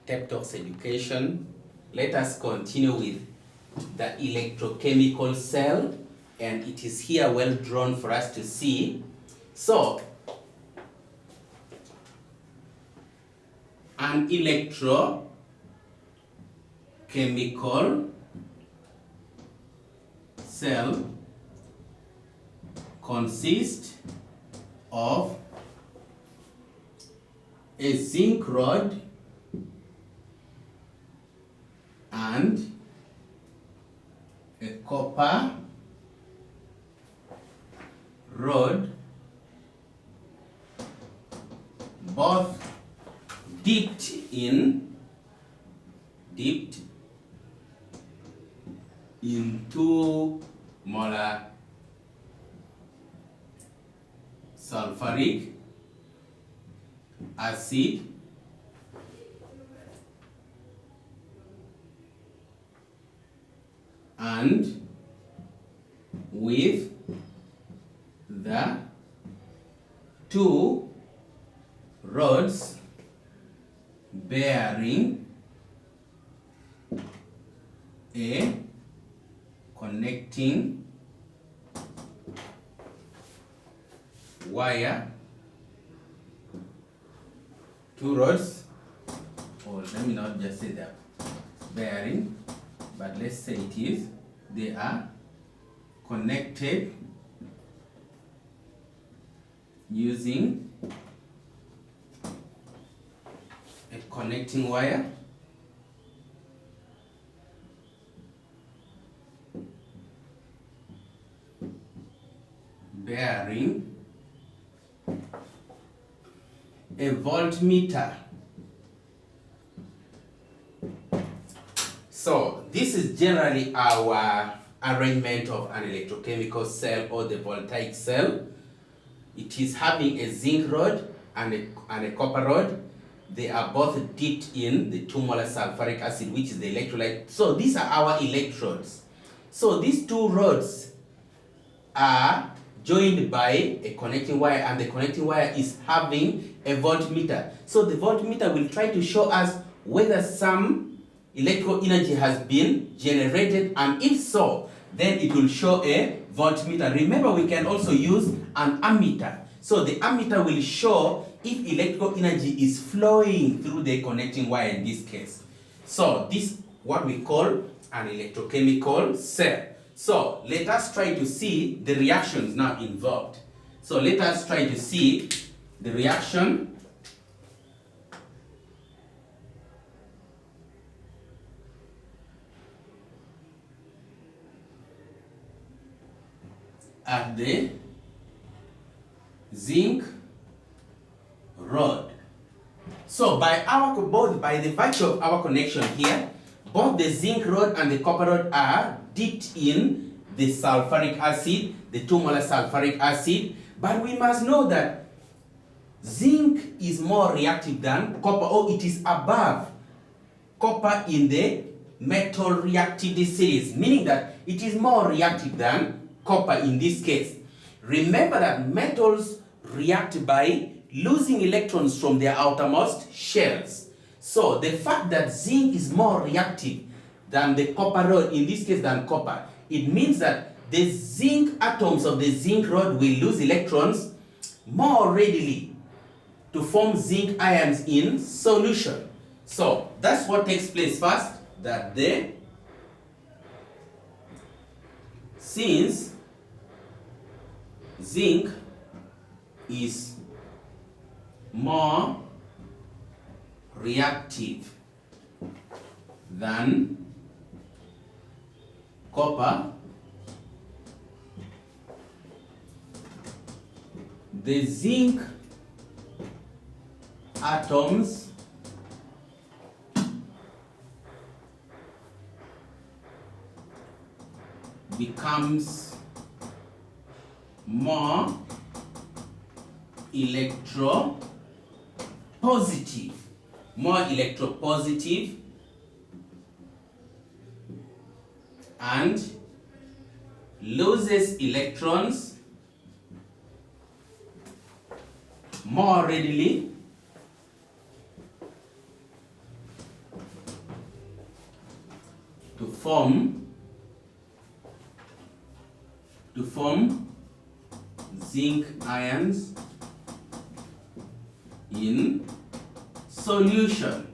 Tech Talks Education. Let us continue with the electrochemical cell, and it is here well drawn for us to see. So, an electrochemical cell consists of a zinc rod and a copper rod, both dipped in 2 molar sulfuric acid and with the 2 rods bearing a connecting wire, 2 rods, or let me not just say that bearing, but let's say they are connected using a connecting wire bearing a voltmeter. So this is generally our arrangement of an electrochemical cell or the voltaic cell. It is having a zinc rod and a copper rod. They are both dipped in the 2 molar sulfuric acid, which is the electrolyte. So these are our electrodes. So these 2 rods are joined by a connecting wire, and the connecting wire is having a voltmeter. So the voltmeter will try to show us whether some electrical energy has been generated, and if so, then it will show a voltmeter. Remember, we can also use an ammeter. So the ammeter will show if electrical energy is flowing through the connecting wire in this case. So this is what we call an electrochemical cell. So let us try to see the reactions now involved. So let us try to see the reaction at the zinc rod. So by the virtue of our connection here, both the zinc rod and the copper rod are dipped in the sulfuric acid, the 2 molar sulfuric acid, but we must know that zinc is more reactive than copper, or it is above copper in the metal reactivity series, meaning that it is more reactive than copper in this case. Remember that metals react by losing electrons from their outermost shells. So the fact that zinc is more reactive than the copper rod, in this case than copper, it means that the zinc atoms of the zinc rod will lose electrons more readily to form zinc ions in solution. So that's what takes place first, that since zinc is more reactive than copper, the zinc atoms becomes more electropositive, and loses electrons more readily to form zinc ions in solution.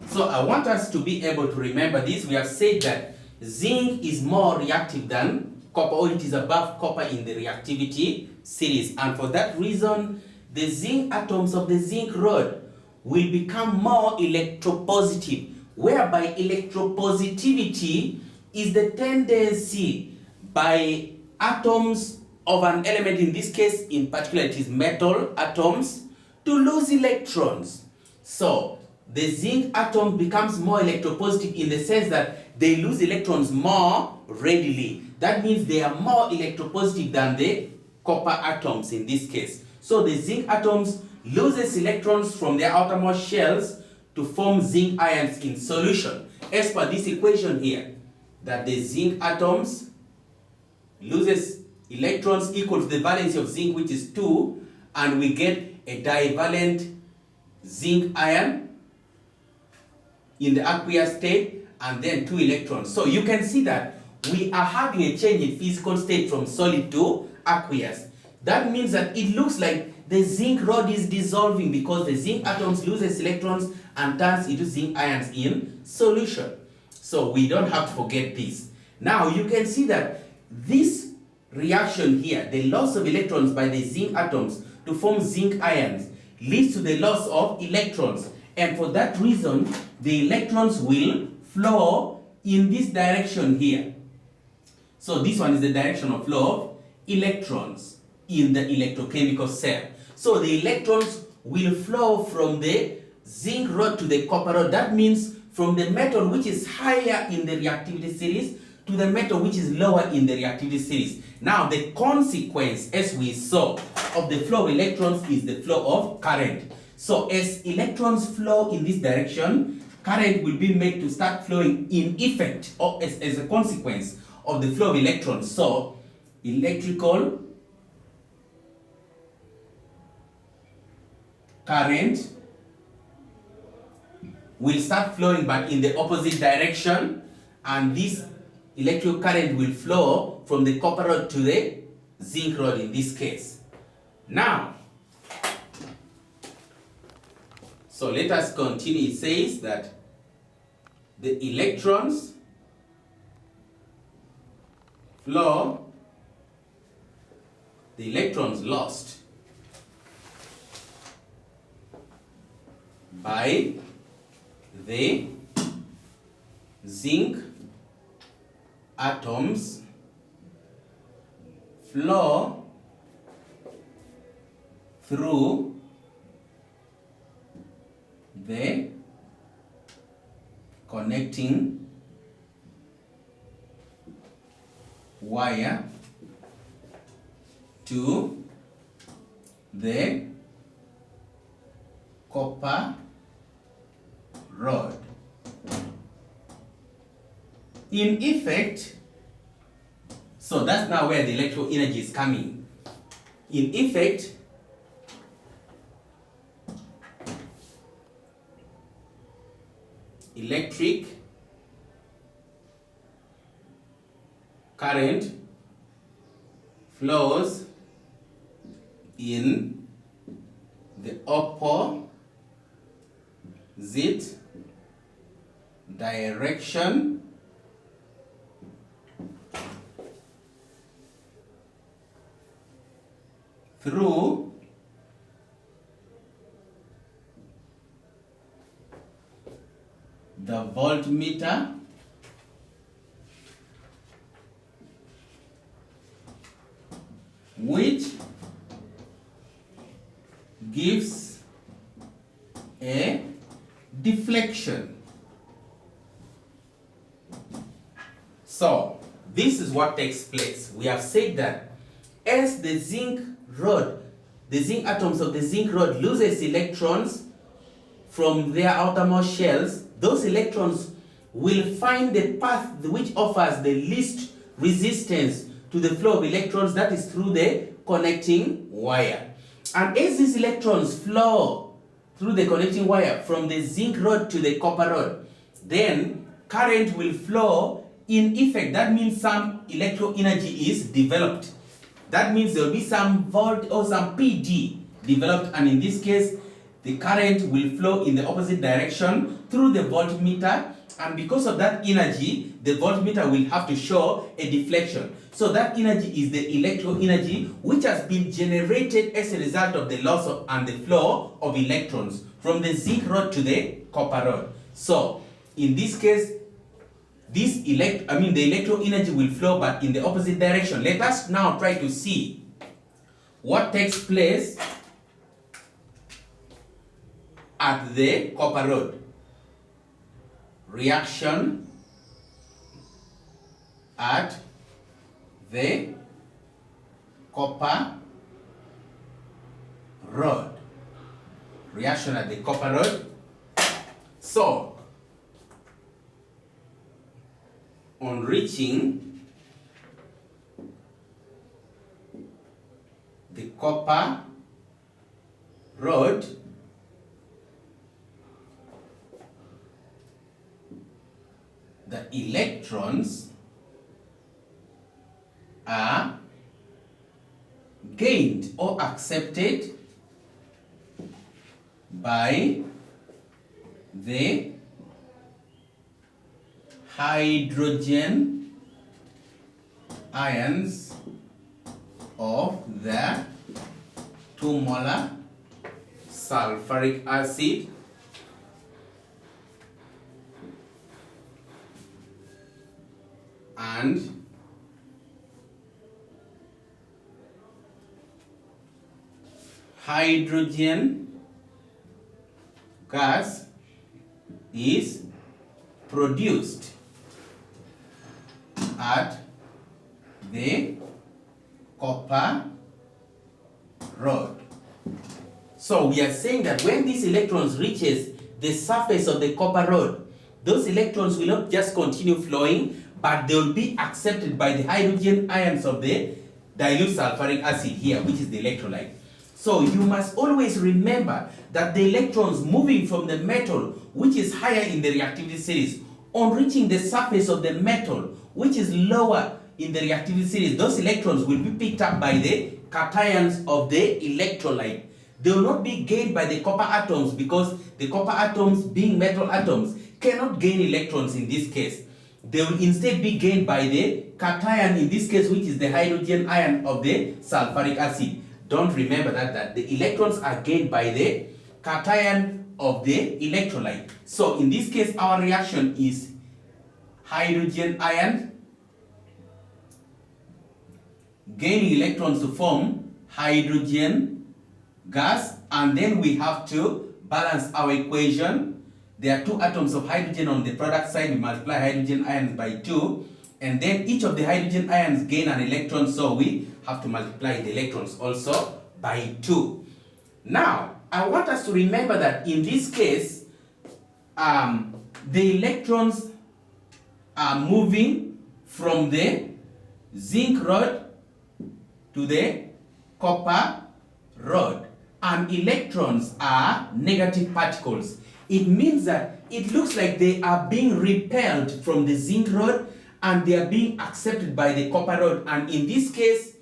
So I want us to be able to remember this. We have said that zinc is more reactive than copper, or it is above copper in the reactivity series. And for that reason, the zinc atoms of the zinc rod will become more electropositive, whereby electropositivity is the tendency by atoms of an element, in this case, in particular, it is metal atoms, to lose electrons. So the zinc atom becomes more electropositive in the sense that they lose electrons more readily. That means they are more electropositive than the copper atoms in this case. So the zinc atoms loses electrons from their outermost shells to form zinc ions in solution. As per this equation here, that the zinc atoms loses electrons equal to the valency of zinc, which is 2, and we get a divalent zinc ion in the aqueous state, and then 2 electrons. So you can see that we are having a change in physical state from solid to aqueous. That means that it looks like the zinc rod is dissolving because the zinc atoms loses electrons and turns into zinc ions in solution. So we don't have to forget this. Now you can see that this reaction here, the loss of electrons by the zinc atoms to form zinc ions, leads to the loss of electrons. And for that reason, the electrons will flow in this direction here. So this one is the direction of flow of electrons in the electrochemical cell. So the electrons will flow from the zinc rod to the copper rod. That means from the metal which is higher in the reactivity series to the metal which is lower in the reactivity series. Now the consequence, as we saw, of the flow of electrons is the flow of current. So as electrons flow in this direction, current will be made to start flowing in effect, or as a consequence of the flow of electrons. So electrical current will start flowing but in the opposite direction, and this electrical current will flow from the copper rod to the zinc rod in this case. Now, so let us continue. It says that the electrons flow, the electrons lost by the zinc atoms flow through the connecting wire to the copper rod. In effect, so that's now where the electrical energy is coming. In effect, electric current flows in the opposite direction through the voltmeter which gives a deflection. So this is what takes place. We have said that as the zinc rod, the zinc atoms of the zinc rod loses electrons from their outermost shells, those electrons will find the path which offers the least resistance to the flow of electrons, that is through the connecting wire. And as these electrons flow through the connecting wire from the zinc rod to the copper rod, then current will flow in effect. That means some electro energy is developed. That means there will be some volt or some PD developed, and in this case, the current will flow in the opposite direction through the voltmeter, and because of that energy, the voltmeter will have to show a deflection. So that energy is the electro energy which has been generated as a result of the loss of, and the flow of electrons from the zinc rod to the copper rod. So in this case, the electro energy will flow but in the opposite direction. Let us now try to see what takes place at the copper rod. Reaction at the copper rod. Reaction at the copper rod. So, on reaching the copper rod, the electrons are gained or accepted by the hydrogen ions of the 2 molar sulfuric acid and hydrogen gas is produced at the copper rod. So we are saying that when these electrons reaches the surface of the copper rod, those electrons will not just continue flowing, but they will be accepted by the hydrogen ions of the dilute sulfuric acid here, which is the electrolyte. So you must always remember that the electrons moving from the metal, which is higher in the reactivity series, on reaching the surface of the metal, which is lower in the reactivity series, those electrons will be picked up by the cations of the electrolyte. They will not be gained by the copper atoms, because the copper atoms, being metal atoms, cannot gain electrons in this case. They will instead be gained by the cation, in this case, which is the hydrogen ion of the sulfuric acid. Don't remember that the electrons are gained by the cation of the electrolyte. So in this case, our reaction is hydrogen ion gaining electrons to form hydrogen gas, and then we have to balance our equation. There are 2 atoms of hydrogen on the product side. We multiply hydrogen ions by 2, and then each of the hydrogen ions gain an electron, so we have to multiply the electrons also by 2. Now, I want us to remember that in this case, the electrons are moving from the zinc rod to the copper rod, and electrons are negative particles. It means that it looks like they are being repelled from the zinc rod and they are being accepted by the copper rod. And in this case,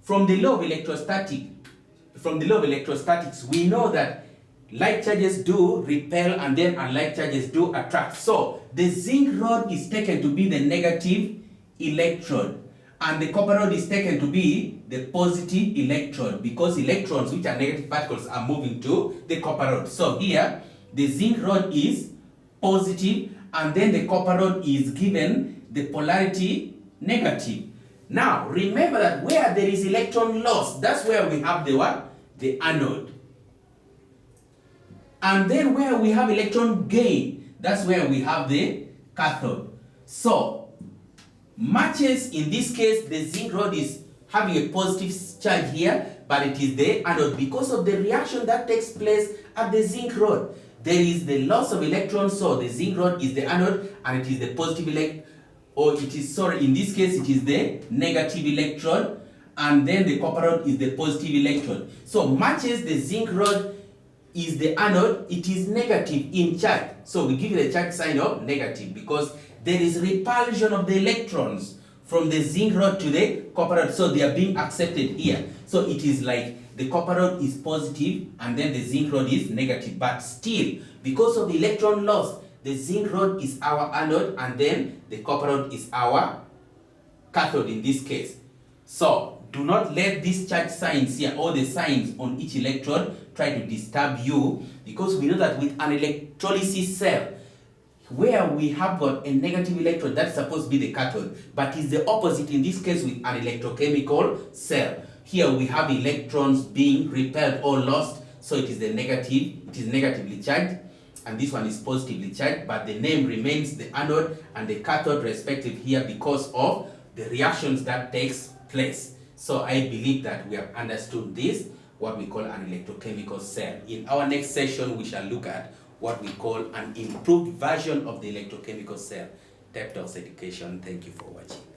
from the law of electrostatics, we know that like charges do repel and then unlike charges do attract. So the zinc rod is taken to be the negative electrode, and the copper rod is taken to be the positive electrode, because electrons, which are negative particles, are moving to the copper rod. So here the zinc rod is positive, and then the copper rod is given the polarity negative. Now remember that where there is electron loss, that's where we have the what? The anode. And then where we have electron gain, that's where we have the cathode. So matches, in this case, the zinc rod is having a positive charge here, but it is the anode because of the reaction that takes place at the zinc rod. There is the loss of electrons, so the zinc rod is the anode and it is the positive in this case it is the negative electrode, and then the copper rod is the positive electrode. So matches, the zinc rod is the anode, it is negative in charge. So we give it a charge sign of negative because there is repulsion of the electrons from the zinc rod to the copper rod. So they are being accepted here. So it is like the copper rod is positive and then the zinc rod is negative. But still, because of the electron loss, the zinc rod is our anode and then the copper rod is our cathode in this case. So do not let these charge signs here, or the signs on each electrode, try to disturb you, because we know that with an electrolysis cell, where we have got a negative electrode, that's supposed to be the cathode, but it's the opposite in this case with an electrochemical cell. Here we have electrons being repelled or lost, so it is the negative, it is negatively charged, and this one is positively charged, but the name remains the anode and the cathode respective here because of the reactions that takes place. So I believe that we have understood this, what we call an electrochemical cell. In our next session, we shall look at what we call an improved version of the electrochemical cell. Tech Talks Education. Thank you for watching.